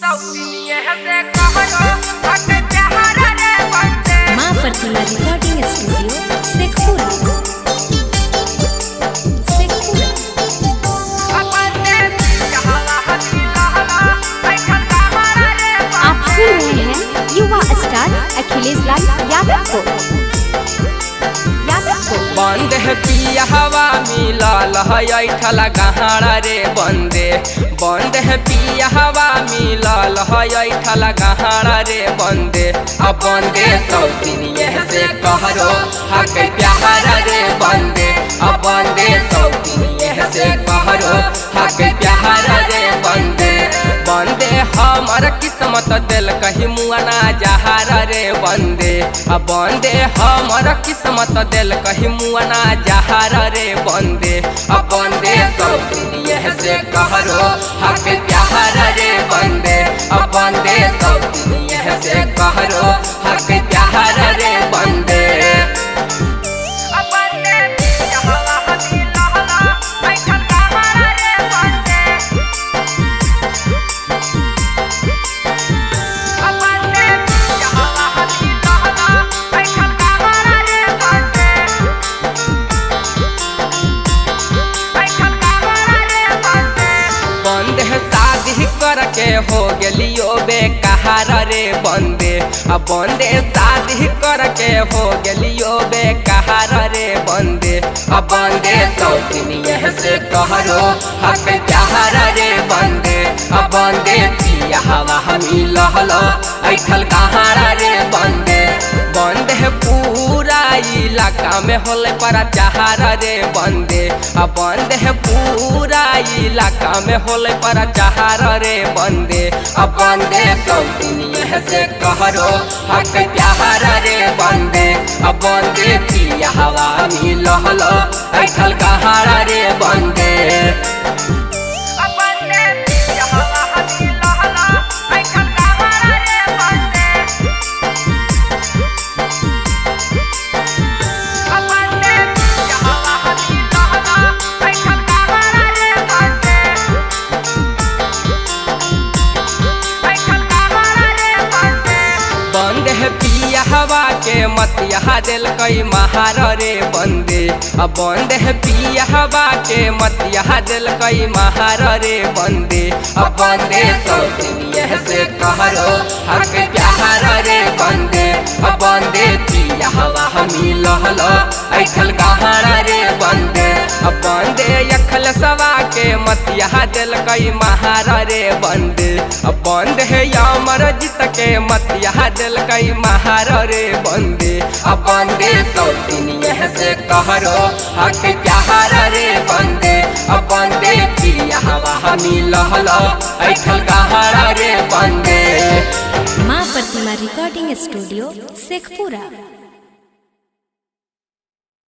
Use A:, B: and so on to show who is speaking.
A: माँ प्रतिमा recording studio Sheikhpura. आप सुन रहे हैं युवा स्टार अखिलेश लाल यादव को।
B: बंद है पिया हवा मिलल है ऐठल गहाड़ा रे बंदे। बंद है पिया हवा मिलल है ऐठल गहाड़ा रे बंदे। अब बंदे सब दिन से कहरो हक प्यारा रे बंदे। अब बंदे सब दिन से कहरो हक प्यारा रे बंदे। बंदे हमार किस्मत दिल कहीं मुआना जहारा रे बंदे। अब बंदे हमार किस्मत दिल कहीं मुआना जहारा रे बंदे। अब बंदे सब दुनिया से कहरो हक प्यारा रे बंदे। अब बंदे सब दुनिया से कहरो हक प्यारा रे बंदे। करके हो गलियो बेकार रे बंदे। अब बंदे शादी करके हो गलियो बेकार रे बंदे। अब बंदे सब दुनिया से कहरो हक प्यारा रे बंदे। अब बंदे पिया हवा मिलल ऐठल गहाड़ा रे बंदे। बंदे पूरा इलाका में होले पर चाहारा रे बंदे। अब बंदे पूरा इलाका में होले पर चाहारा रे बंदे। अब बंदे सब दुनिया से कहरो हक प्यारा रे बंदे। अब बंदे पिया हवा मिलल ऐठल गहाड़ा रे बंदे। पिया हवा के मत यहाँ दिल कई महार रे बंदे। अब बंद है पिया हवा के मत यहाँ दिल कई महार रे बंदे। अब बंदे सब दुनिया से कहरो हक प्यारा रे बंदे। अब बंदे पिया हवा मिलल ऐठल गहाड़ा रे बंदे। अब बंदे अखल सवा के मत यहाँ दिल कई महार रे बंदे। अब बंद है अमर जीत के मत यहाँ दिल कई महार रे बंदे। अब बंदे सब दुनिया से कहरो हक प्यारा रे बंदे। अब बंदे पिया हवा मिलल ऐठल गहाड़ा रे बंदे।
A: माँ प्रतिमा रिकॉर्डिंग स्टूडियो शेखपुरा।